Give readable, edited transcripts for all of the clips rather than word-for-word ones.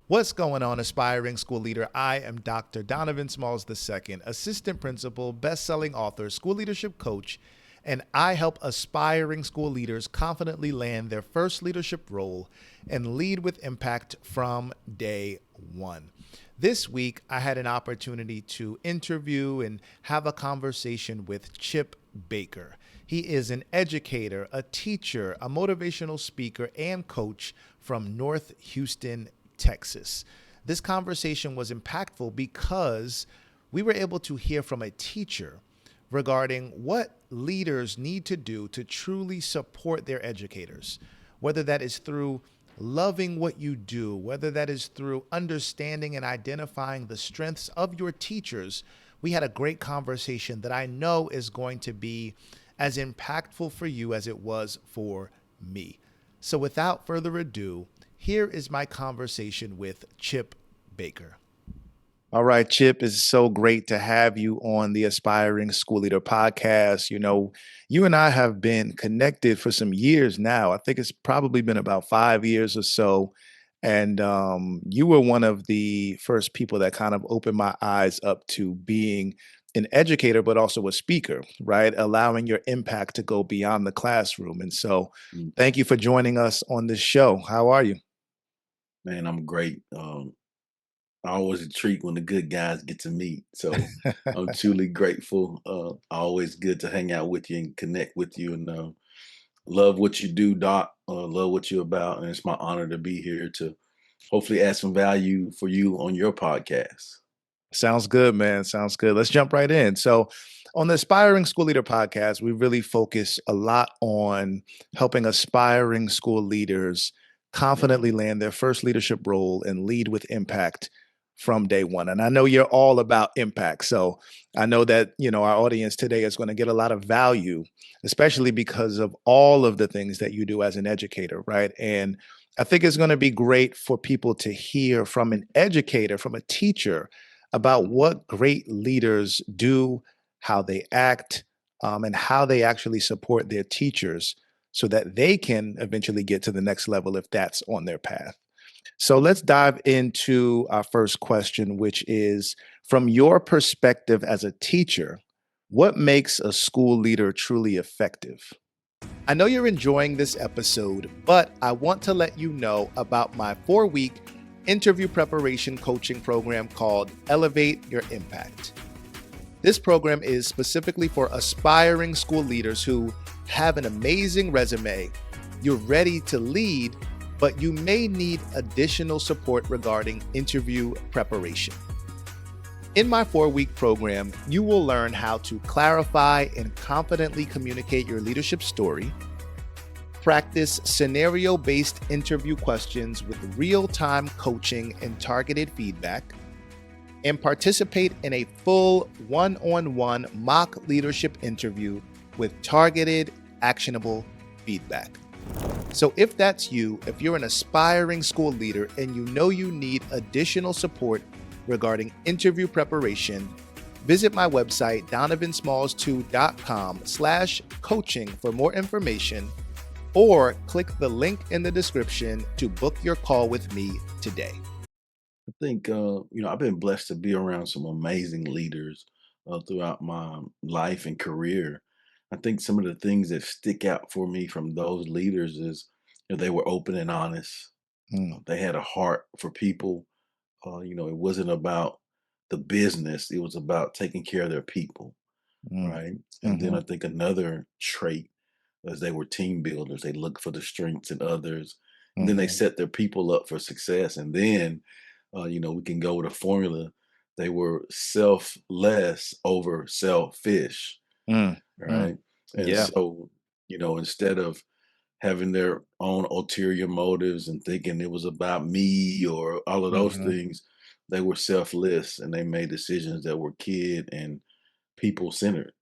What's going on, aspiring school leader? I am Dr. Donovan Smalls II, assistant principal, best-selling author, school leadership coach, and I help aspiring school leaders confidently land their first leadership role and lead with impact from day one. This week, I had an opportunity to interview and have a conversation with Chip Baker. He is an educator, a teacher, a motivational speaker, and coach from North Houston, Texas. This conversation was impactful because we were able to hear from a teacher regarding what leaders need to do to truly support their educators, whether that is through loving what you do, whether that is through understanding and identifying the strengths of your teachers. We had a great conversation that I know is going to be as impactful for you as it was for me. So without further ado, here is my conversation with Chip Baker. All right, Chip, it's so great to have you on the Aspiring School Leader podcast. You know, you and I have been connected for some years now. I think it's probably been about 5 years or so. And you were one of the first people that kind of opened my eyes up to being an educator, but also a speaker, right? Allowing your impact to go beyond the classroom. And so thank you for joining us on this show. How are you? Man, I'm great. Always a treat when the good guys get to meet. So I'm truly grateful. Always good to hang out with you and connect with you. And love what you do, Doc. Love what you're about. And it's my honor to be here to hopefully add some value for you on your podcast. Sounds good, man. Sounds good. Let's jump right in. So, on the Aspiring School Leader podcast, we really focus a lot on helping aspiring school leaders confidently land their first leadership role and lead with impact from day one. And I know you're all about impact. So, I know that, our audience today is going to get a lot of value, especially because of all of the things that you do as an educator, right? And I think it's going to be great for people to hear from an educator, from a teacher, about what great leaders do, how they act, and how they actually support their teachers so that they can eventually get to the next level if that's on their path. So let's dive into our first question, which is from your perspective as a teacher, what makes a school leader truly effective? I know you're enjoying this episode, but I want to let you know about my 4-week interview preparation coaching program called Elevate Your Impact. This program is specifically for aspiring school leaders who have an amazing resume, you're ready to lead, but you may need additional support regarding interview preparation. In my 4-week program, you will learn how to clarify and confidently communicate your leadership story, practice scenario-based interview questions with real-time coaching and targeted feedback, and participate in a full one-on-one mock leadership interview with targeted, actionable feedback. So if that's you, if you're an aspiring school leader and you know you need additional support regarding interview preparation, visit my website, donovansmalls2.com/coaching for more information, or click the link in the description to book your call with me today. I think, I've been blessed to be around some amazing leaders throughout my life and career. I think some of the things that stick out for me from those leaders is they were open and honest. Mm, They had a heart for people. It wasn't about the business, it was about taking care of their people, mm, right? And then mhm, I think another trait is they were team builders. They looked for the strengths in others, and then they mhm, set their people up for success. And then, we can go with a formula. They were selfless over selfish, mm, mm. right? And Yeah. so, instead of having their own ulterior motives and thinking it was about me or all of those Mhm. things, they were selfless and they made decisions that were kid and people centered.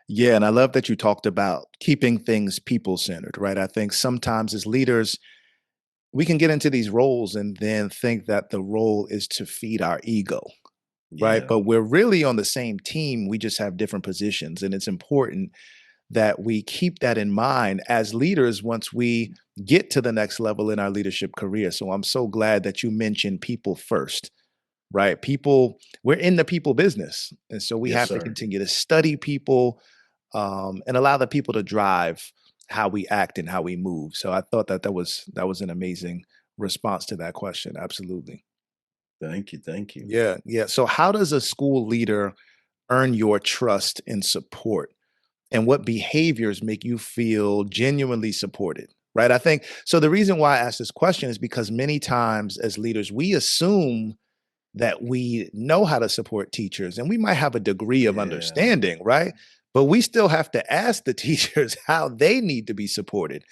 Yeah, and I love that you talked about keeping things people centered, right? I think sometimes as leaders, we can get into these roles and then think that the role is to feed our ego, right? Yeah. But we're really on the same team. We just have different positions. And it's important that we keep that in mind as leaders once we get to the next level in our leadership career. So I'm so glad that you mentioned people first, right? People, we're in the people business. And so we Yes, have to sir. continue to study people and allow the people to drive how we act and how we move. So I thought that that was an amazing response to that question. Absolutely. Thank you. Thank you. Yeah, yeah. So how does a school leader earn your trust and support? And what behaviors make you feel genuinely supported? Right? I think so the reason why I ask this question is because many times as leaders we assume that we know how to support teachers and we might have a degree of Yeah. understanding, right? But we still have to ask the teachers how they need to be supported.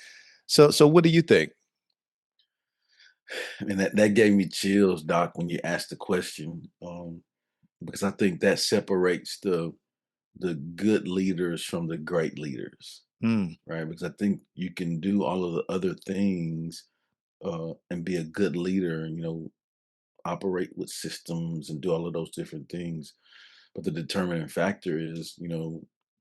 So what do you think? And that gave me chills, Doc, when you asked the question, because I think that separates the good leaders from the great leaders, Mm, right? Because I think you can do all of the other things and be a good leader, and operate with systems and do all of those different things. But the determining factor is,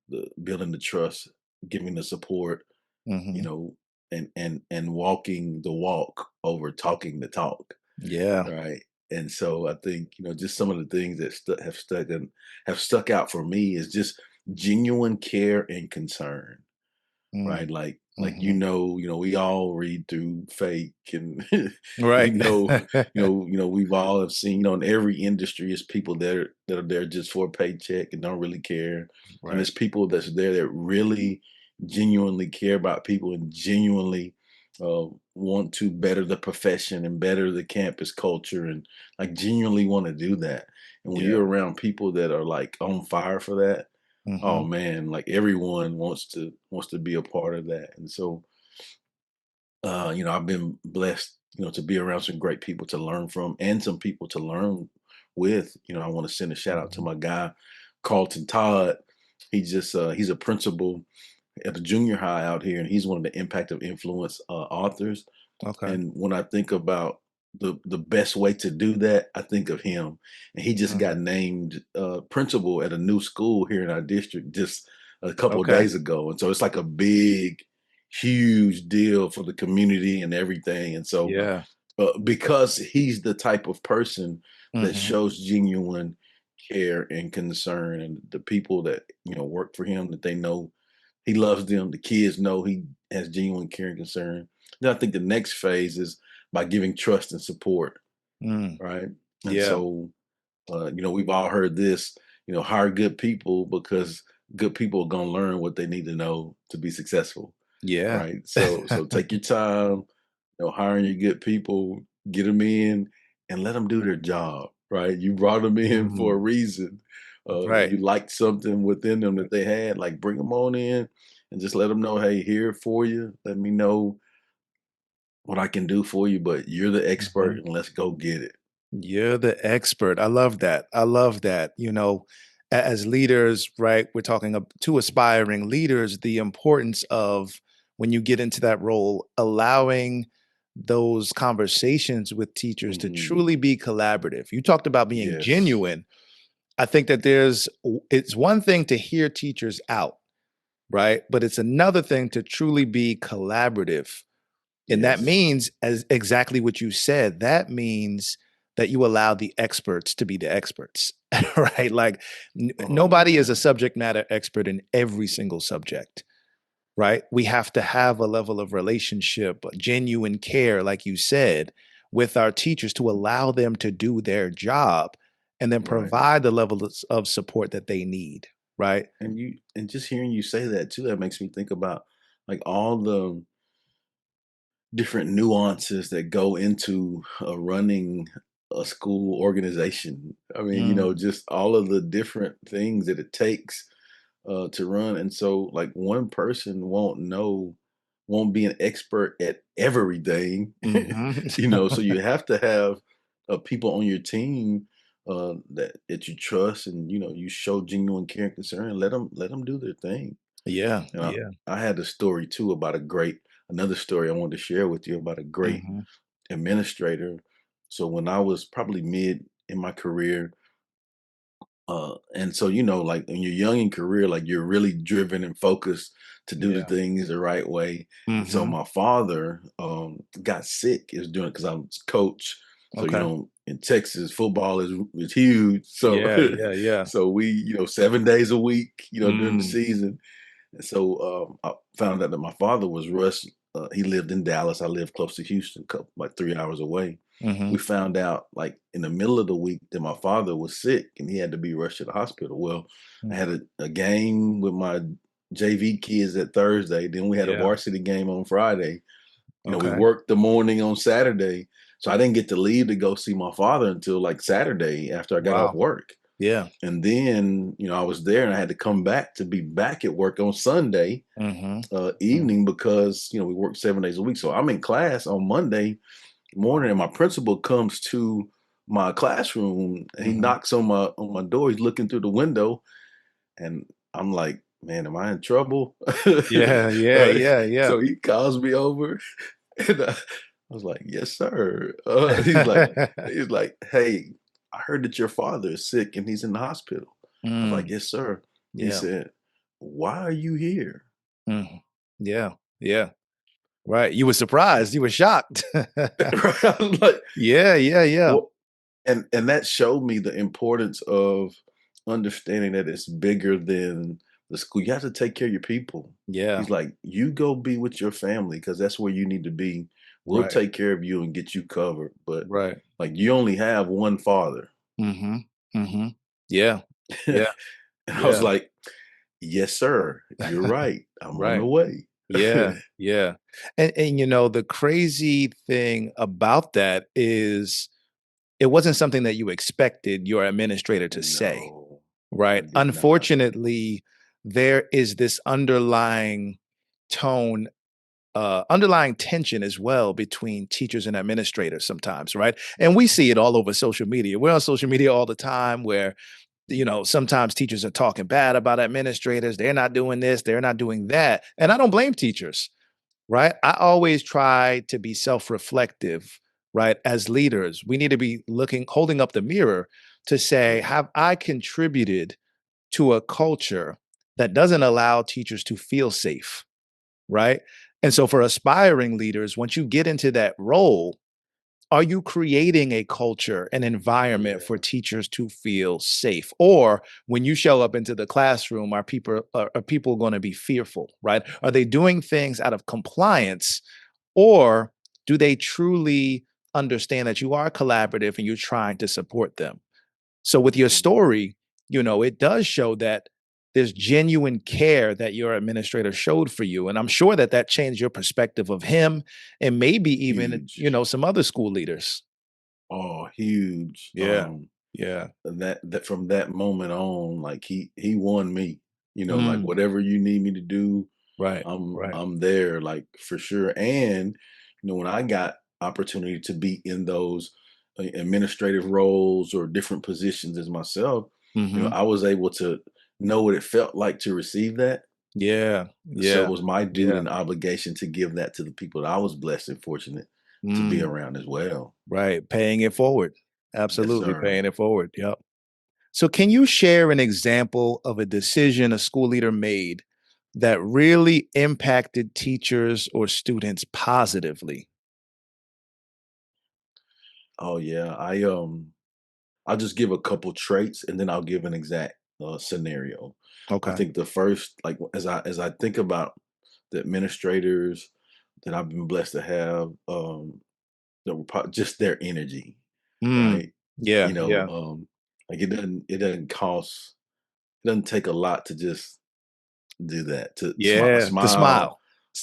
the building the trust, giving the support, you mhm. know, and walking the walk over talking the talk, Yeah. right? And so I think, just some of the things that have stuck out for me is just genuine care and concern. Mm, Right, like, mhm. we all read through fake and we Right. we've all have seen, in every industry is people that are there just for a paycheck and don't really care. And Right. there's people that's there that really genuinely care about people and genuinely want to better the profession and better the campus culture and like genuinely want to do that. And when Yeah. you're around people that are like on fire for that, oh Mhm. man, like everyone wants to be a part of that. And so I've been blessed, to be around some great people to learn from and some people to learn with. I want to send a shout out to Mhm. my guy, Carlton Todd. He's a principal at the junior high out here, and he's one of the impact of influence authors. Okay. And when I think about the best way to do that, I think of him. And he just got Mm. named principal at a new school here in our district just a couple of Okay. days ago. And so it's like a big, huge deal for the community and everything. And so Yeah. because he's the type of person that Mhm. shows genuine care and concern, and the people that work for him, that they know he loves them. The kids know he has genuine care and concern. Then I think the next phase is by giving trust and support, Mm. right? And Yeah. so, we've all heard this, hire good people because good people are going to learn what they need to know to be successful, Yeah. right? So take your time, hiring your good people, get them in and let them do their job, right? You brought them in for a Mm. reason. Right. You liked something within them that they had, like bring them on in and just let them know, hey, here for you. Let me know what I can do for you, but you're the expert Mhm. and let's go get it. You're the expert. I love that. I love that. As leaders, right? We're talking to aspiring leaders, the importance of when you get into that role, allowing those conversations with teachers to Hmm. truly be collaborative. You talked about being Yes. genuine. I think that it's one thing to hear teachers out, right? But it's another thing to truly be collaborative. And that Yes. means as exactly what you said, that means that you allow the experts to be the experts, right? Like Oh nobody is a man. subject matter expert in every single subject, right? We have to have a level of relationship, genuine care, like you said, with our teachers to allow them to do their job and then Right. provide the level of support that they need, right? And just hearing you say that too, that makes me think about like all the different nuances that go into running a school organization. I mean, Mm, just all of the different things that it takes to run. And so, like, one person won't be an expert at everything, mhm. So you have to have people on your team that you trust, and you show genuine care and concern. Let them do their thing. Yeah, And yeah. I had a story too about another story I wanted to share with you about a great Mhm. administrator. So when I was probably mid in my career, And so, like when you're young in career, like you're really driven and focused to do the Yeah. things the right way. And so Mhm. my father got sick. Is doing because I'm coach. So, Okay. in Texas, football is huge. So Yeah, yeah, yeah. so we, 7 days a week, during the Mm. season. And so I found out that my father was rushed. He lived in Dallas. I lived close to Houston, like 3 hours away. We Mhm. found out like in the middle of the week that my father was sick and he had to be rushed to the hospital. Well, I Mm. had a game with my JV kids that Thursday. Then we had a Yeah. varsity game on Friday. We Okay. worked the morning on Saturday. So I didn't get to leave to go see my father until like Saturday after I got off Wow. work. Yeah. And then, I was there and I had to come back to be back at work on Sunday Mhm. Mm. evening because, we work 7 days a week. So I'm in class on Monday morning Wow. and my principal comes to my classroom and he Mhm. knocks on my door. He's looking through the window and I'm like, man, am I in trouble? Yeah, yeah, uh, yeah, yeah. so he calls me over and I was like, yes, sir. He's like, hey, I heard that your father is sick and he's in the hospital. I was like, Mm. yes, sir. He Yeah. said, why are you here? Mhm. Yeah, yeah. Right. You were surprised. You were shocked. Right? I was like, Yeah, yeah, yeah. well, and that showed me the importance of understanding that it's bigger than the school. You have to take care of your people. Yeah. He's like, you go be with your family because that's where you need to be. We'll Right. take care of you and get you covered. But Right. like you only have one father. Mhm. Mhm. Yeah. And Yeah. I was Yeah. like, yes, sir. You're right. I'm on the Right. way. Yeah. Yeah. And the crazy thing about that is it wasn't something that you expected your administrator to say, No, I right? did not. Unfortunately, there is this tone underlying tension as well between teachers and administrators sometimes, right? And we see it all over social media. We're on social media all the time where, sometimes teachers are talking bad about administrators. They're not doing this, they're not doing that. And I don't blame teachers, right? I always try to be self reflective, right? As leaders, we need to be holding up the mirror to say, Yeah. have I contributed to a culture that doesn't allow teachers to feel safe? Right. And so for aspiring leaders, once you get into that role, are you creating a culture, an environment for Yeah. teachers to feel safe? Or when you show up into the classroom, are people going to be fearful, right? Are they doing things out of compliance, or do they truly understand that you are collaborative and you're trying to support them? So with your Mhm. story, it does show that there's genuine care that your administrator showed for you. And I'm sure that that changed your perspective of him and maybe even, Huge. some other school leaders. Oh, huge. Yeah. Yeah. That from that moment on, like he won me. Like Mm. whatever you need me to do, Right. I'm Right. I'm there, like for sure. And when I got opportunity to be in those administrative roles or different positions as myself, Mhm. I was able to know what it felt like to receive that. Yeah. So it Yeah. was my duty Yeah. and obligation to give that to the people that I was blessed and fortunate to be Mm. around as well. Right. Paying it forward. Yes, Absolutely sir. paying it forward. Yep. So, can you share an example of a decision a school leader made that really impacted teachers or students positively? Oh yeah. I'll just give a couple traits and then I'll give an exact scenario. I Okay. think the first, like as I think about the administrators that I've been blessed to have, that were just their energy, Mm. right? Yeah. You know, Yeah. like it doesn't take a lot to just do that. To a Yeah. To smile, smile.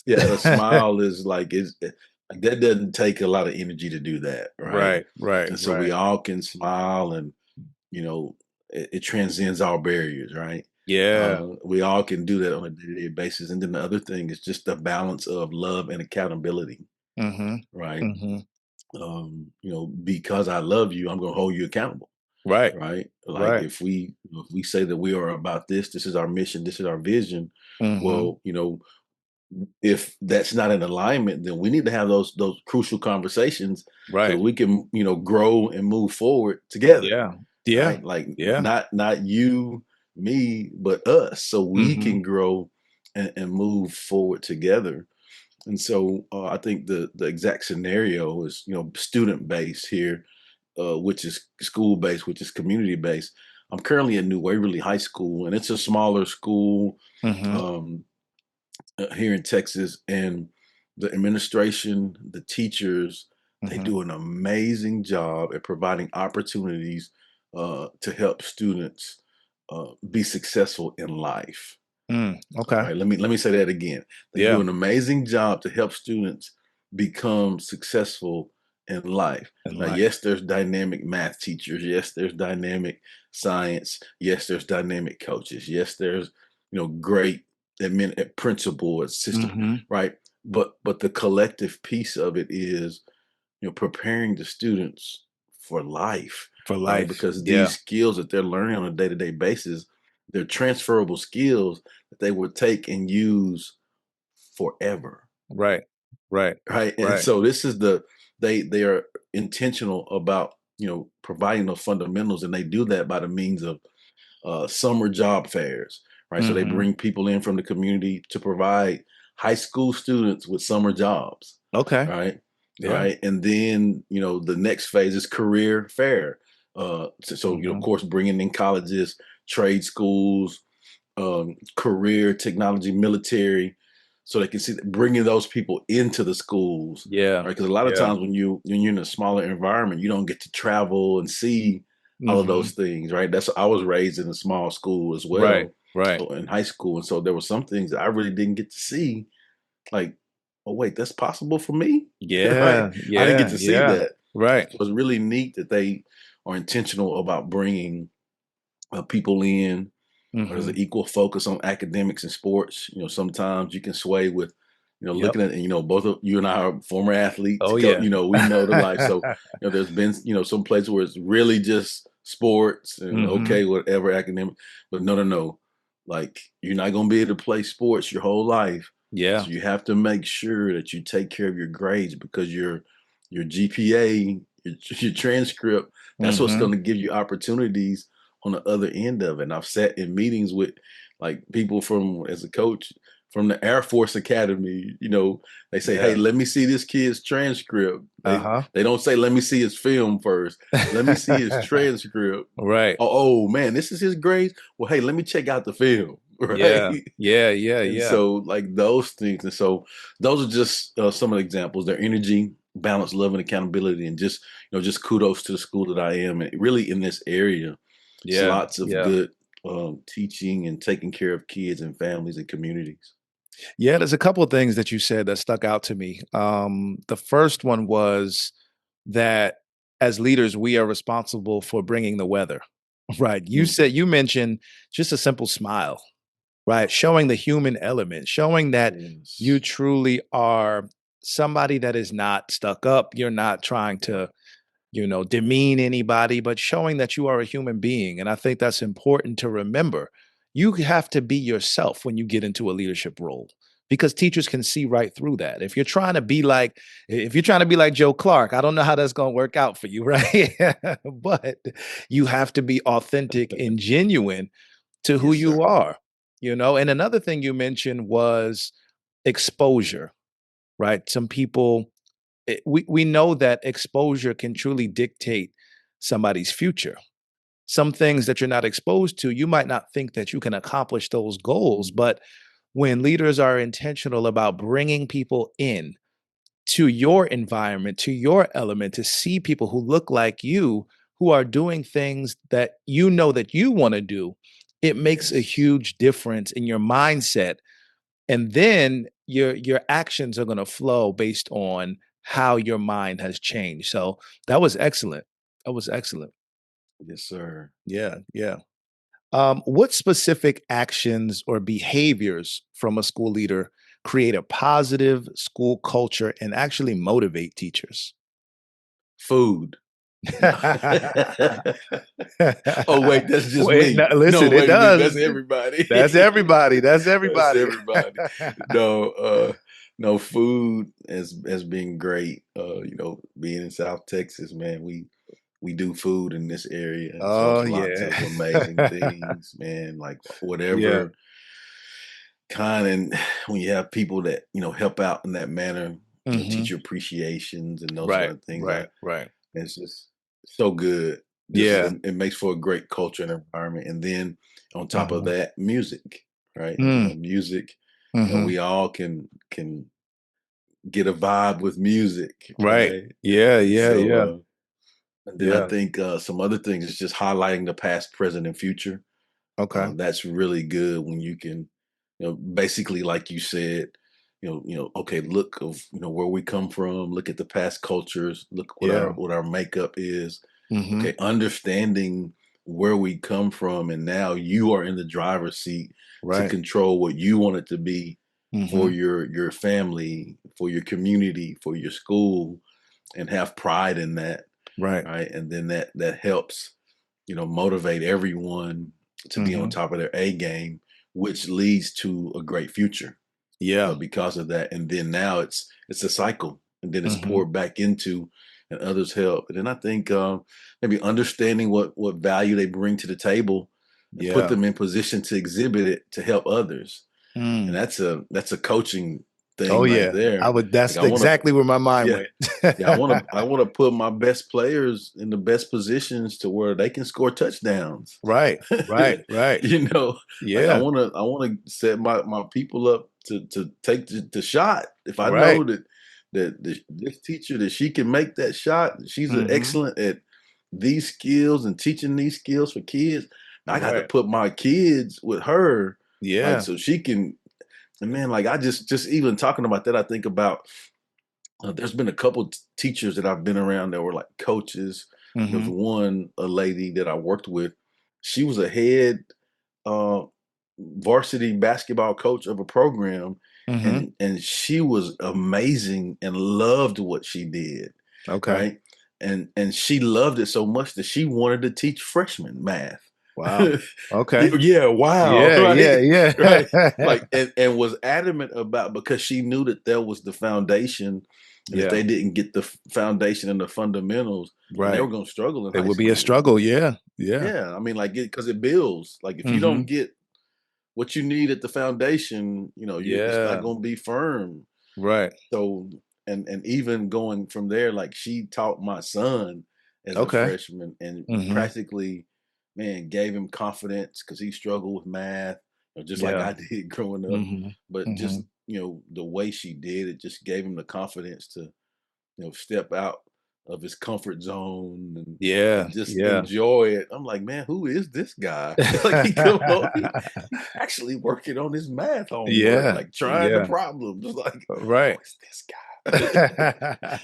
yeah, and a smile is like that doesn't take a lot of energy to do that, right? Right. Right. And so we Right. all can smile and you know, it transcends all barriers, right? Yeah. We all can do that on a day-to-day basis. And then the other thing is just the balance of love and accountability, Mm-hmm. right? Mm-hmm. Because I love you, I'm gonna hold you accountable, Right. right? Like Right. if we say that we are about this is our mission, this is our vision. Mm-hmm. Well, if that's not in alignment, then we need to have those crucial conversations so that Right. we can, grow and move forward together, Yeah. Yeah. right? Like Yeah. not you, me, but us, so we Mhm. can grow and move forward together. And so I think the exact scenario is, student based here, which is school based, which is community based. I'm currently at New Waverly High School, and it's a smaller school. Mhm. Um, Here in Texas, and the administration, the teachers, they Mhm. do an amazing job at providing opportunities to help students be successful in life. All Okay. right, let me say that again. They do Yeah. an amazing job to help students become successful in life. In Now, life. yes, there's dynamic math teachers. Yes, there's dynamic science. Yes, there's dynamic coaches. Yes, there's great principal assistant, Mhm. right? But the collective piece of it is preparing the students for life, For right? life. Because these Yeah. skills that they're learning on a day-to-day basis, they're transferable skills that they would take and use forever, Right. Right. right? And Right. so this is they are intentional about providing those fundamentals, and they do that by the means of summer job fairs, right? So they Mhm. bring people in from the community to provide high school students with summer jobs, Okay. right? All Yeah. right, and then the next phase is career fair. So of Mhm. course, bringing in colleges, trade schools, career, technology, military, so they can see bringing those people into the schools, Yeah. right? Because a lot of Yeah. times when you're in a smaller environment, you don't get to travel and see all of those Mhm. things, right? That's I was raised in a small school as Right. well, Right. in high school, and so there were some things that I really didn't get to see, like, oh wait, that's possible for me, right? Yeah. I didn't get Yeah. to see Yeah. that. Right. So it's really neat that they are intentional about bringing people in. There's an Mhm. equal focus on academics and sports. Sometimes you can sway with, Yep. looking at, and both of you and I are former athletes. Oh, yeah. We know the life. So, there's been, some places where it's really just sports and Mhm. okay, whatever academic, but no, no, no. Like you're not going to be able to play sports your whole life. Yeah. So you have to make sure that you take care of your grades because your GPA, your transcript, that's what's going Mhm. to give you opportunities on the other end of it. And I've sat in meetings with like people from as a coach from the Air Force Academy. They say, "Hey, Yeah. let me see this kid's transcript." They Uh-huh. they don't say, "Let me see his film first. Let me see his transcript." Right. Oh man, this is his grades. Well, hey, let me check out the film, Yeah. right? Yeah. Yeah. And Yeah. so, like those things, and so those are just some of the examples. Their energy, balance, love, and accountability, and just kudos to the school that I am, and really in this area, it's Yeah. lots of Yeah. good teaching and taking care of kids and families and communities. Yeah, there's a couple of things that you said that stuck out to me. The first one was that as leaders, we are responsible for bringing the weather. Right. Mhm. You mentioned just a simple smile, right? Showing the human element, showing that you Yes. truly are somebody that is not stuck up. You're not trying Right. to demean anybody, but showing that you are a human being. And I think that's important to remember. You have to be yourself when you get into a leadership role because teachers can see right through that. If you're trying to be like Joe Clark, I don't know how that's going to work out for you, right? But you have to be authentic and genuine to who Yes, you sir. are, And another thing you mentioned was exposure, right? Some people we know that exposure can truly dictate somebody's future. Some things that you're not exposed to, you might not think that you can accomplish those goals. But when leaders are intentional about bringing people in to your environment, to your element, to see people who look like you, who are doing things that that you want to do, it makes a Yes. huge difference in your mindset, and then your actions are going to flow based on how your mind has changed. So that was excellent. That was excellent. Yes, sir. Yeah, yeah. What specific actions or behaviors from a school leader create a positive school culture and actually motivate teachers? Food. No. Oh, wait, that's just Wait, no, me. No, listen, it wait a minute, that's does. everybody. That's everybody. That's That's everybody. everybody. No, no, food has been great. Being in South Texas, man, we do food in this area, so Oh, it's lots yeah. of amazing things, man. Like Yeah. whatever kind, and when you have people that help out in that manner, Mhm. teacher appreciations and those Right, sort of things. right, right. It's just so good. Just Yeah. it makes for a great culture and environment. And then on top of Mhm. that, music, right? Mm. Music. Mhm. We all can get a vibe with music, Right. right? Yeah, And yeah, so, yeah, and then I yeah. think some other things is just highlighting the past, present, and future. Okay. That's really good when you can, basically, like you said, okay, look of where we come from, look at the past cultures, look Yeah. what our makeup is. Mhm. Okay, understanding where we come from, and now you are in the driver's seat to Right. control what you want it to be for Mhm. your family, for your community, for your school, and have pride in that, Right. right? And then that helps, motivate everyone to be on Mhm. top of their A game, which leads to a great future Yeah. because of that. And then now it's a cycle, and then it's Mhm. poured back into, and others help. And then I think maybe understanding what value they bring to the table, and put Yeah. them in position to exhibit it to help others. And Mm. that's a coaching Oh, thing right yeah. I there. would Like that's I want to, exactly where my mind yeah, went. yeah, I want to put my best players in the best positions to where they can score touchdowns. Right. Right, right. you know, like Yeah. I want to set my people up to take the shot. If I Right. know that this teacher, that she can make that shot, she's an Mhm. excellent at these skills and teaching these skills for kids. I got to Right. put my kids with her, like Yeah. so she can. And man, like I just even talking about that, I think about there's been a couple teachers that I've been around that were like coaches. There was Mhm. a lady that I worked with. She was a head uh, varsity basketball coach of a program, Mhm. and she was amazing and loved what she did, Okay. right? And she loved it so much that she wanted to teach freshmen math. Wow. Okay. Yeah, wow, Yeah, yeah, right, right. yeah. Like, and was adamant about, because she knew that was the foundation, and if Yeah. they didn't get the foundation and the fundamentals, then they Right. were going to struggle in It high would be a school. struggle. Yeah. Yeah. Yeah, I mean, like, because it builds. Like, if you don't Mhm. get what you need at the foundation, it's not Yeah. going to be firm. Right. So, and even going from there, like she taught my son as a Okay. freshman, and Mhm. practically, man, gave him confidence because he struggled with math, just like Yeah. I did growing up. Mhm. But just, Mhm. the way she did it just gave him the confidence to, step out of his comfort zone, and Yeah. just Yeah. enjoy it. I'm like, man, who is this guy? Like he come on, he's actually working on his math homework, Yeah. like trying the Yeah. problems. Like, who Right. is this guy?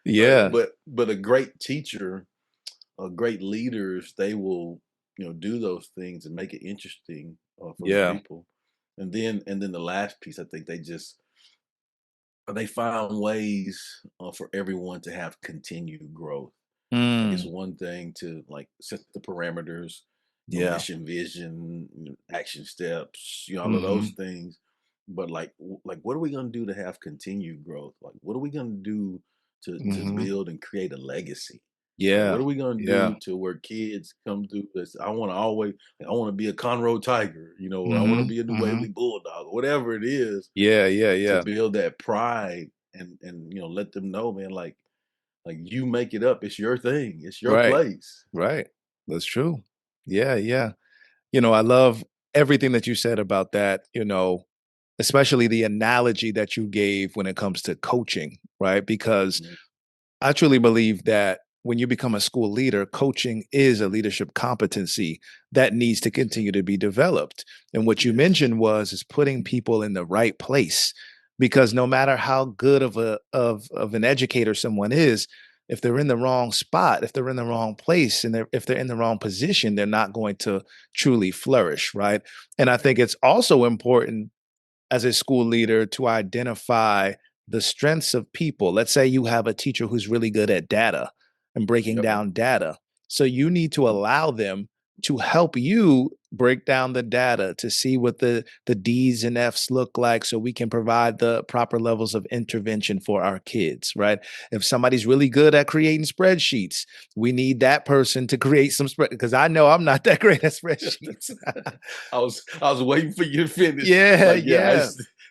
Yeah. But a great teacher, great leaders, they will do those things and make it interesting for the Yeah. people. And then the last piece, I think they found ways for everyone to have continued growth. Like it's Mm. one thing to like set the parameters, Yeah. mission, vision, action steps, all of those Mhm. things. But like, like, what are we going to do to have continued growth? Like, what are we going to do to Mhm. build and create a legacy? Like, what Yeah. are we going to Yeah. do to where kids come through this? I want to always, like, I want to be a Conroe Tiger, or I want to Mhm. be a New Mhm. Waverly Bulldog, or whatever it is, Yeah, yeah, to yeah. build that pride, and let them know, man, like you make it up. It's your thing. It's your Right. place. Right. That's true. Yeah, yeah. I love everything that you said about that, especially the analogy that you gave when it comes to coaching, right? Because Mhm. I truly believe that when you become a school leader, coaching is a leadership competency that needs to continue to be developed. And what you Yes. mentioned was is putting people in the right place, because no matter how good of an educator someone is, if they're in the wrong spot, if they're in the wrong place, and if they're in the wrong position, they're not going to truly flourish, right? And I think it's also important as a school leader to identify the strengths of people. Let's say you have a teacher who's really good at data and breaking Yep. down data. So you need to allow them to help you break down the data to see what the D's and F's look like so we can provide the proper levels of intervention for our kids, right? If somebody's really good at creating spreadsheets, we need that person to create some spread because I know I'm not that great at spreadsheets. I was waiting for you to finish. Yeah, Like, yeah, yeah.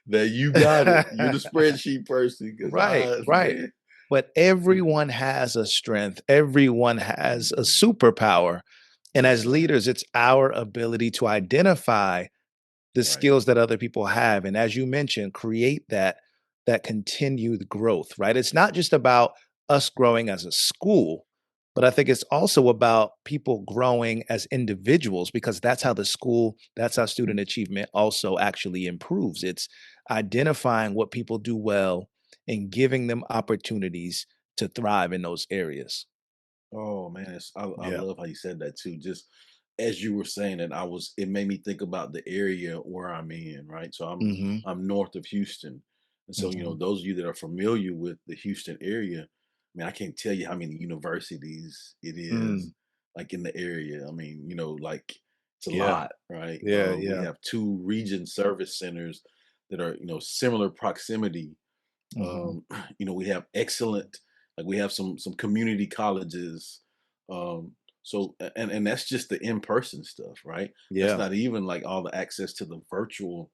that you got it. You're the spreadsheet person because Right, right. man. But everyone has a strength, everyone has a Mhm. superpower. And as Yeah, leaders, it's our ability to identify the right. skills that other people have, and as you mentioned, create that continued growth, right? It's not just about us growing as a school, but I think it's also about people growing as individuals because that's how student achievement also actually improves. It's identifying what people do well and giving them opportunities to thrive in those areas. Oh man, I Yeah. love how you said that too. Just as you were saying it, it made me think about the area where I'm in, right? So Mhm. I'm north of Houston. And so, Mhm. those of you that are familiar with the Houston area, I mean, I can't tell you how many universities it is Mm. like in the area. I mean, like it's a Yeah. lot, right? Yeah, We yeah. have two region service centers that are, similar proximity. Mhm. um, we have excellent, like we have some community colleges. And that's just the in-person stuff, right? That's Yeah. not even like all the access to the virtual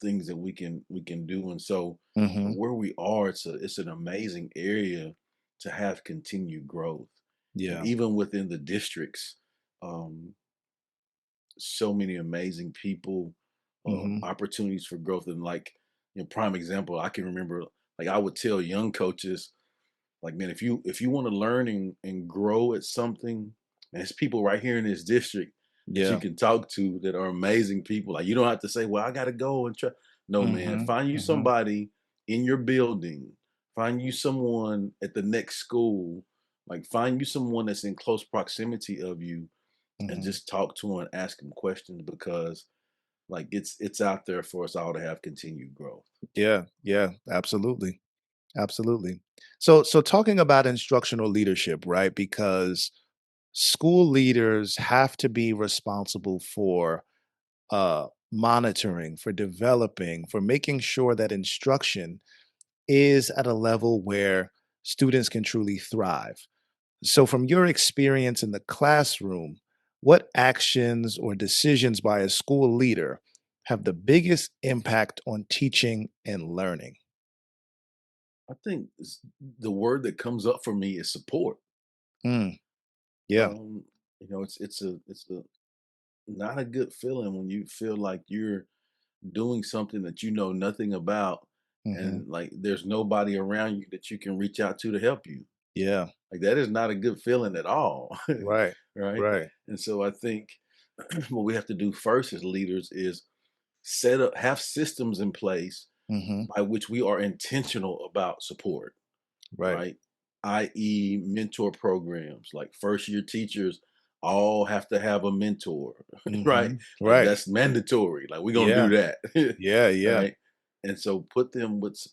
things that we can do. And so Mhm. where we are, it's an amazing area to have continued growth. And Yeah. even within the districts, um, so many amazing people, Mhm. opportunities for growth. And like, prime example, I can remember, like I would tell young coaches, like, man, if you want to learn and grow at something, and there's people right here in this district that you Yeah. can talk to that are amazing people. Like you don't have to say, well, I gotta go and try. No, man, Mhm. find you Mhm. somebody in your building, find you someone at the next school, like find you someone that's in close proximity of you and Mhm. just talk to them and ask them questions because like it's out there for us all to have continued growth. Yeah. Yeah. Absolutely. Absolutely. So talking about instructional leadership, right? Because school leaders have to be responsible for monitoring, for developing, for making sure that instruction is at a level where students can truly thrive. So, from your experience in the classroom, what actions or decisions by a school leader have the biggest impact on teaching and learning? I think the word that comes up for me is support. Mm, yeah. Um, it's a not a good feeling when you feel like you're doing something that you know nothing about, Hmm. and like there's nobody around you that you can reach out to help you. Yeah. Like that is not a good feeling at all, Right. right? Right. And so I think what we have to do first as leaders is have systems in place Hmm. by which we are intentional about support, Right. right? I.e., mentor programs. Like first year teachers all have to have a mentor, right? Hmm. Like Right. that's mandatory. Like we're gonna Yeah. do that, Yeah. Yeah. right? And so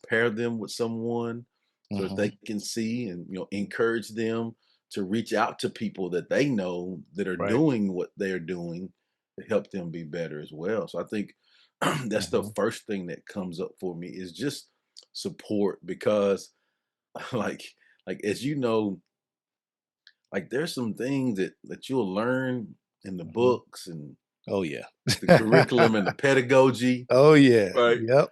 pair them with someone so that Hmm. they can see and encourage them to reach out to people that they know that are Right. doing what they're doing to help them be better as well. So I think that's the Hmm. first thing that comes up for me is just support because like as you know, like there's some things that you'll learn in the Hmm. books and Oh, yeah. the curriculum and the pedagogy, Oh, yeah. right? Yep.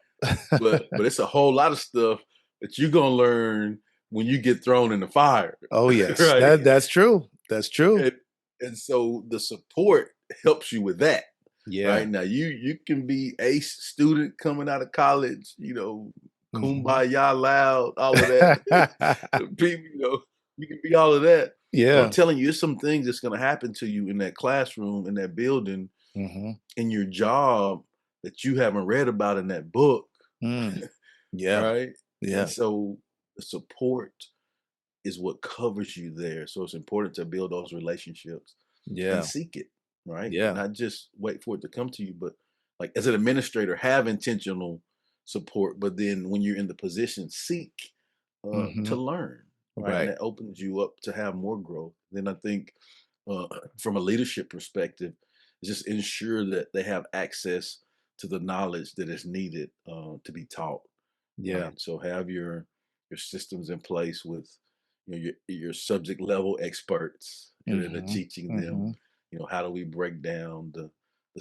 But it's a whole lot of stuff that you're gonna learn when you get thrown in the fire, Oh, yes. right? That's true. That's true. And and so the support helps you with that. Yeah. Right now, you can be ace student coming out of college, Mhm. kumbaya loud, all of that. People, you can be all of that. But I'm Yeah. telling you, there's some things that's gonna happen to you in that classroom, in that building, Mhm. in your job that you haven't read about in that book, Mm. Yeah. right? And Yeah. so the support is what covers you there. So it's important to build those relationships and Yeah. seek it, right? Yeah. Not just wait for it to come to you, but like as an administrator, have intentional support. But then when you're in the position, seek to Mhm. learn, right? And Right. that opens you up to have more growth. Then I think uh, from a leadership perspective, just ensure that they have access to the knowledge that is needed to be taught. Yeah. Right. So have your systems in place with your subject level experts that are Mhm. teaching them. Mhm. How do we break down the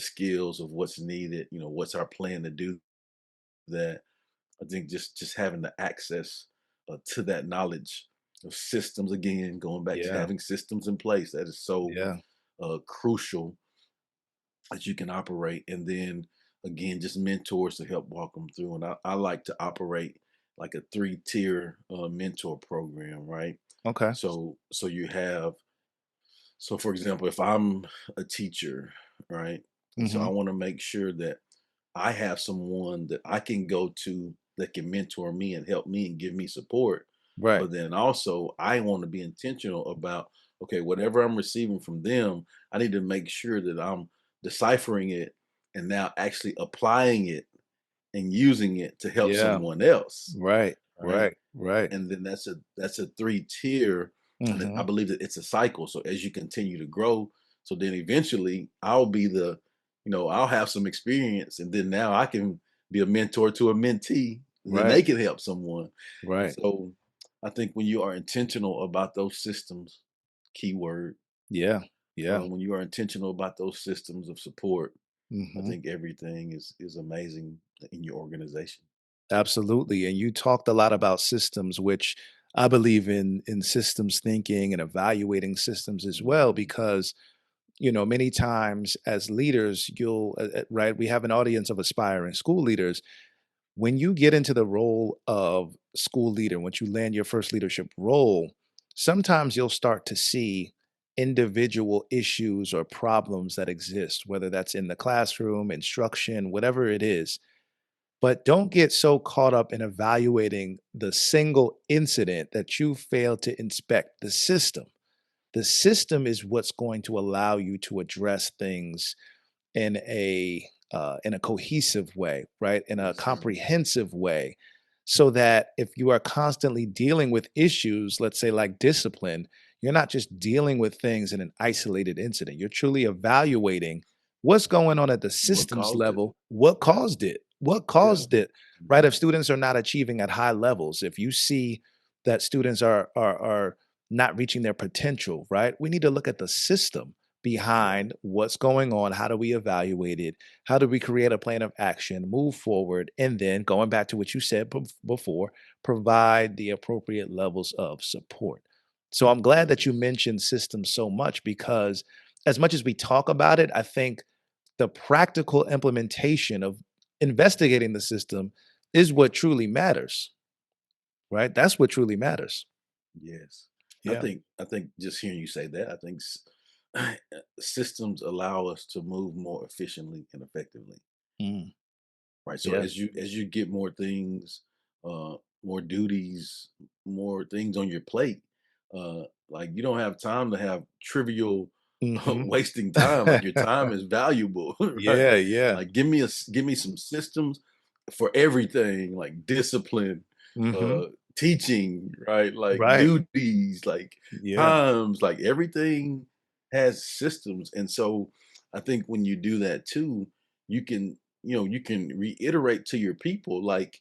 skills of what's needed? What's our plan to do that? I think just having the access to that knowledge of systems again, going back to Yeah. having systems in place, that is so Yeah. crucial that you can operate. And then again, just mentors to help walk them through. And I like to operate like a three-tier mentor program, right? Okay. So you have, so for example, if I'm a teacher, right? And so I Mhm. want to make sure that I have someone that I can go to that can mentor me and help me and give me support. Right. But then also, I want to be intentional about, okay, whatever I'm receiving from them, I need to make sure that I'm deciphering it and now actually applying it and using it to help Yeah. someone else. Right. Right. Right. Right. And then that's a three-tier, and I Mhm. believe that it's a cycle. So as you continue to grow, so then eventually I'll be I'll have some experience, and then now I can be a mentor to a mentee, and then Right. they can help someone. And Right. so I think when you are intentional about those systems, keyword, Yeah. Yeah. when you are intentional about those systems of support, I Mhm. think everything is amazing in your organization. Absolutely. And you talked a lot about systems, which I believe in systems thinking and evaluating systems as well, Mhm. because many times as leaders, right, we have an audience of aspiring school leaders. When you get into the role of school leader, once you land your first leadership role, sometimes you'll start to see individual issues or problems that exist, whether that's in the classroom, instruction, whatever it is. But don't get so caught up in evaluating the single incident that you fail to inspect the system. The system is what's going to allow you to address things in a cohesive way, right? In a Yes, sir. comprehensive way, so that if you are constantly dealing with issues, let's say like discipline, you're not just dealing with things in an isolated incident. You're truly evaluating what's going on at the What systems caused it? level, what caused it? What Yeah. caused it? Right? Mhm. If students are not achieving at high levels, if you see that students are not reaching their potential, right? We need to look at the system Right. behind what's going on. How do we evaluate it? How do we create a plan of action, move forward, and then going back to what you said before, provide the appropriate levels of support? So I'm glad that you Yes. mentioned systems so much as we talk about it, I think the practical implementation of investigating the system is what truly matters, right? That's what truly matters. Yes. Yeah. I think just hearing you say that, I think systems allow us to move more efficiently and effectively. Mm, Right. So yeah. as you get more things, more duties, more things on your plate, like you don't have time to have trivial Hmm. wasting time. Like your time is valuable, right? Yeah. Yeah. Like give me some systems for everything, like discipline, Hmm. uh, teaching, right? Like Right. duties, like Yeah. times, like everything has systems. And so I think when you do that too, you can you can reiterate to your people like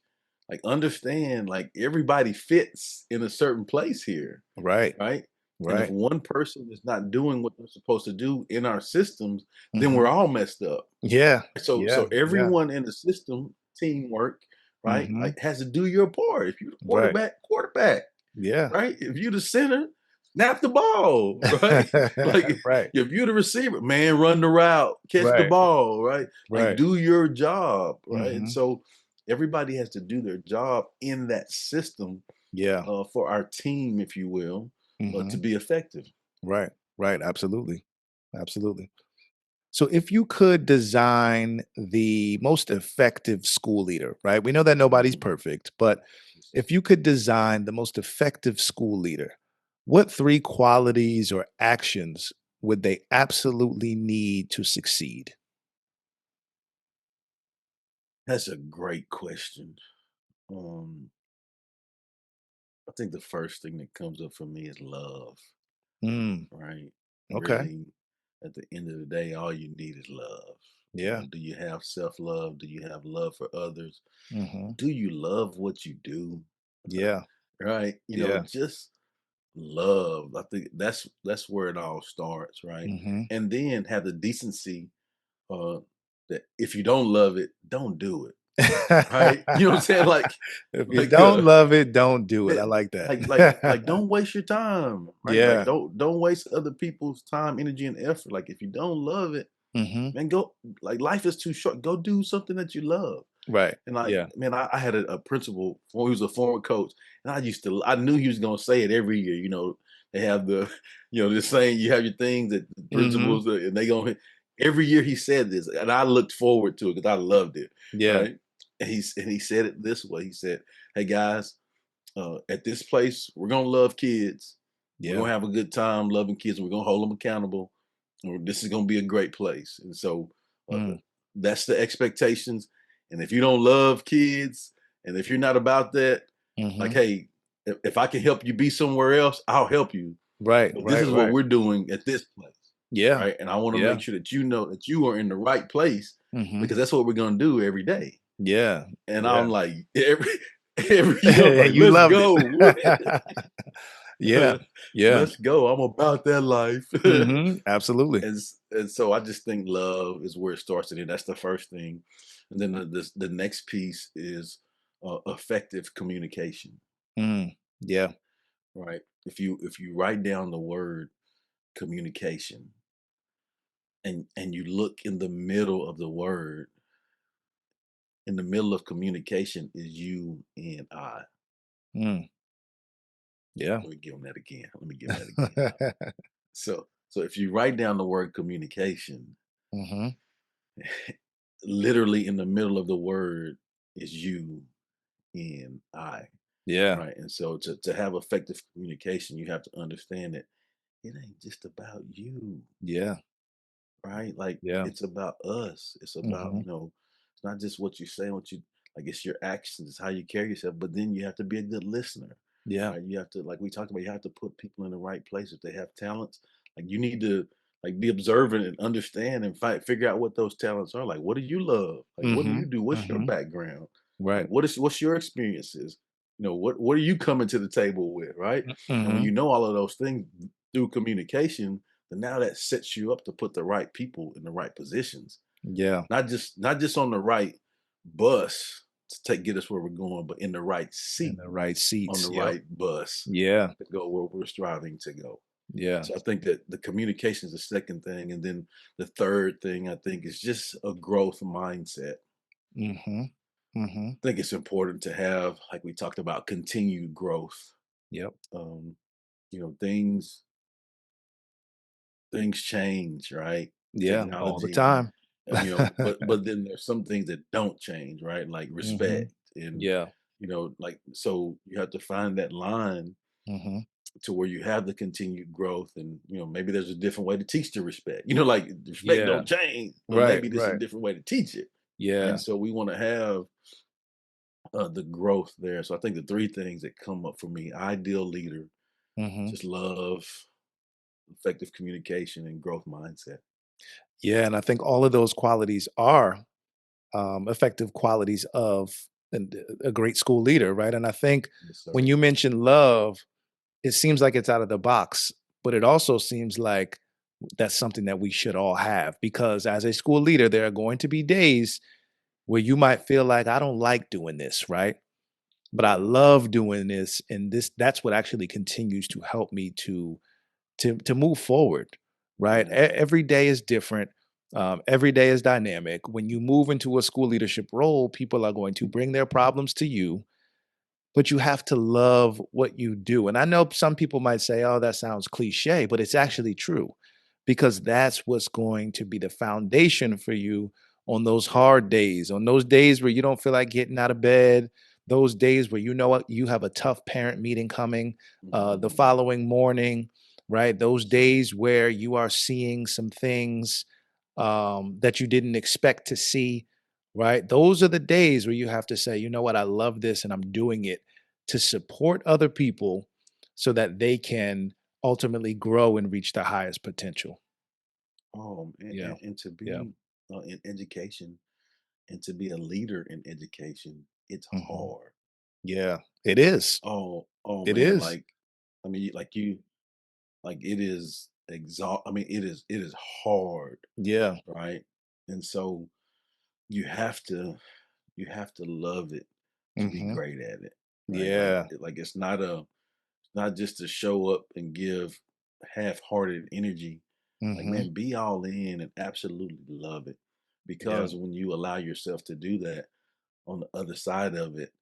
understand like everybody fits in a certain place here, Right. right? And if Right. one person is not doing what they're supposed to do in our systems, then we're Mhm. all messed up. Yeah. So Yeah. Yeah. everyone in the system, teamwork, right, Mhm. like has to do your part. If you're the Right. quarterback, Yeah. right? If you the center, snap the ball, right? Like Right. if you're the receiver, man, run the route, catch the Right. ball, right? Like Right. do your job, right? And Mhm. so everybody has to do their job in that system Yeah. for our team, if you will, to Mhm. be effective. Right. Right. Absolutely. Absolutely. So if you could design the most effective school leader, right? We know that nobody's Mhm. perfect, but Yes, sir. if you could design the most effective school leader, what three qualities or actions would they absolutely need to succeed? That's a great question. Um, I think the first thing that comes up for me is love, Mm. right? Okay. really, at the end of the day, all you need is love. Yeah. Do you have self-love? Do you have love for others? Mhm. Do you love what you do? Yeah. Right? Yeah. Just love. I think that's where it all starts, right? Mhm. And then have the decency uh that if you don't love it, don't do it. Right? You know what I'm saying? If you Like don't love it, don't do it. I man, like that. don't waste your time, right? Like Yeah. don't waste other people's time, energy, and effort. Like if you don't love it, Mhm. man, go like life is too short. Go do something that you love. Right. And like, Yeah. man, I had a principal when he was a former coach, and I knew he was gonna say it every year. They have the, the saying, you have your things that the Mhm. principals, and they gonna every year he said this, and I looked forward to it because I loved it, Yeah. right? And he said it this way. He said, "Hey guys, at this place, we're gonna love kids. We're Yeah. gonna have a good time loving kids, and we're gonna hold them accountable. This is gonna be a great place." And so Mm. that's the expectations. And if you don't love kids, and if you're not about that, like, Mhm. hey, if I can help you be somewhere else, I'll help you. Right, But this right, is what right. we're doing at this place, Yeah. right? And I want to Yeah. make sure that you know that you are in the right place Mhm. because that's what we're gonna do every day. Yeah. And Yeah. I'm like, every year, I'm like, You let's loved it. go. Yeah. Yeah. Let's go. I'm about that life. Mhm. Absolutely. And so I just think love is where it starts, and that's the first thing. And then the next piece is effective communication, Mm. Yeah. right? If you write down the word communication and you look in the middle of the word, in the middle of communication is you and I. Mm. Yeah. Let me give them that again. Let me give them that again. So if you write down the word communication, Mhm. literally in the middle of the word is you and I, Yeah. right? And so to have effective communication, you have to understand that it ain't just about you, Yeah. right? Like Yeah. it's about us. It's about, Mhm. it's not just what you say, like it's your actions, it's how you carry yourself, but then you have to be a good listener, Yeah. right? You have to, like we talked about, you have to put people in the right place. If they have talents, like you need to like be observant and understand and figure out what those talents are. Like, what do you love? Like, what do you Mhm. do? What's your Mhm. background? Like, Right. what's your experiences? What are you coming to the table with, right? And when Mhm. you know all of those things through communication, then now that sets you up to put the right people in the right positions. Yeah. Not just on the right bus to get us where we're going, but in the right In seat the right on seats. the Yep. right bus Yeah. to go where we're striving to go. Yeah. So I think that the communication is the second thing, and then the third thing I think is just a growth mindset. Mhm. Mhm. I think it's important to have, like we talked about, continued growth. Yep. Um, you know, things change, right? Yeah. All the Technology, time. but then there's some things that don't change, right? Like Mhm. respect and Yeah. like so you have to find that line Mhm. to where you have the continued growth and maybe there's a different way to teach the respect. Like the respect Yeah. don't change, but Right, maybe there's a right. different way to teach it. Right. Yeah. So we want to have the growth there. So I think the three things that come up for me: ideal leader, Mhm. just love, effective communication, and growth mindset. Yeah, and I think all of those qualities are, effective qualities of a great school leader, right? And I think Yes, when sir. you mention love, it seems like it's out of the box, but it also seems like that's something that we should all have because as a school leader, there are going to be days where you might feel like I don't like doing this, right? But I Right. love doing this, and that's what actually continues to help me to move forward, right? Yeah. Every day is different. Every day is dynamic. When you move into a school leadership role, people are going to bring their problems to you, but you have to love what you do. And I know some people might say, oh, that sounds cliche, but it's actually true because that's what's going to be the foundation for you on those Yeah. hard days, on those days where you don't feel like getting out of bed, those days where you know what, you have a tough parent meeting coming the Mhm. following morning, right? Those Yes, sir. days where you are seeing some things that you didn't expect to see, right? Those are the days where you have to say, you know what, I love this and I'm doing it to support other people so that they can ultimately grow and reach their highest potential. and, Yeah. and, and to Yeah. be in education and to be a leader in education, it's Mhm. hard. Yeah. It is. Oh It man, is. like I mean, like it is I mean, it is hard, Yeah. right? And so you have to you have to love it to be Mhm. great at it, right? Yeah. Like not just to show up and give half-hearted energy. Like, Mhm. man, be all in and absolutely love it. Yeah. Because when you allow yourself to do that, on the other side of it,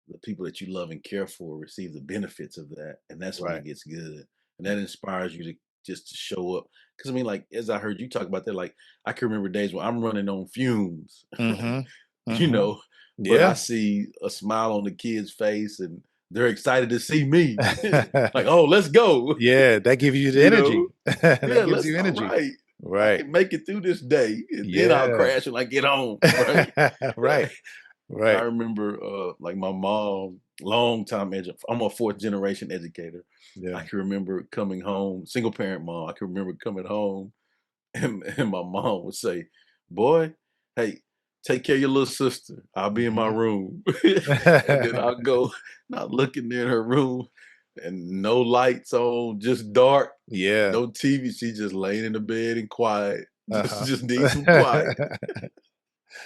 the people that you love and care for receive the benefits of that. And that's when Right. it gets good. And that inspires you to just to show up. Because I mean, like, as I heard you talk about that, like I can remember days when I'm running on fumes, Mhm. you Mhm. know, but I Yeah. see a smile on the kid's face and they're excited to see me. Like, oh, let's go. Yeah, that gives you the You know, energy. That yeah, gives let's you all energy. right. I Right. can make it through this day, and then I'll Yeah. crash when I get home, right? Right. I Right. remember, like my mom, long time I'm a fourth generation educator. I Yeah. can remember coming home, single parent mom. I can remember coming home, and my mom would say, "Boy, hey, take care of your little sister. I'll be in my Mhm. room," and then I'll go, not looking in her room, and no lights on, just dark, Yeah. no TV. She just laying in the bed and quiet. Just Uh-huh. just need some quiet.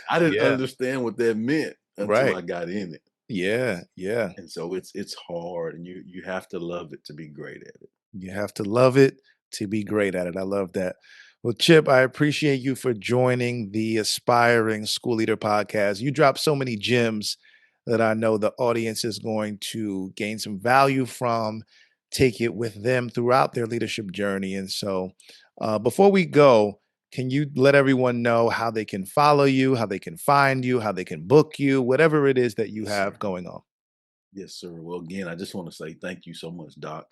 I didn't Yeah. understand what that meant until Right. I got in it. Yeah. Yeah. And so it's hard and you have to love it to be great at it. You have to love it to be great at it. I love that. Well, Chip, I appreciate you for joining the Aspiring School Leader podcast. You dropped so many gems that I know the audience is going to gain some value from, take it with them throughout their leadership journey. And so, before we go, can you let everyone know how they can follow you, how they can find you, how they can book you, whatever it is that you Yes, have sir. going on? Yes, sir. Well, again, I just want to say thank you so much, Doc,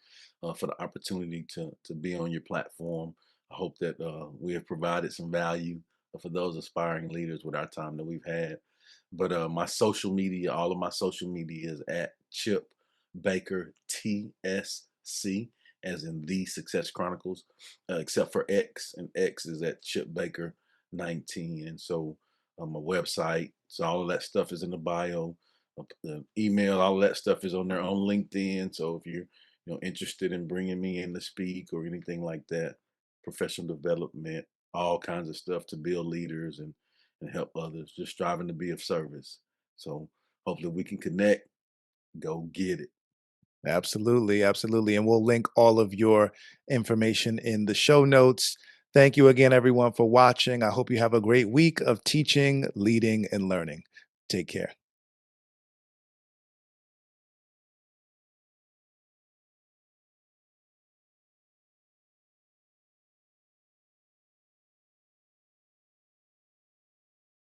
for the opportunity to be on your platform. I hope that we have provided some value for those aspiring leaders with our time that we've had. But my social media, all of my social media is at Chip Baker TSC, as in the Success Chronicles, except for X, and X is at Chip Baker 19. And so my website, so all of that stuff is in the bio. The email, all of that stuff is on there on LinkedIn. So if you're interested in bringing me in to speak or anything like that, professional development, all kinds of stuff to build leaders and help others, just striving to be of service. So hopefully we can connect, go get it. Absolutely, absolutely. And we'll link all of your information in the show notes. Thank you again, everyone, for watching. I hope you have a great week of teaching, leading, and learning. Take care.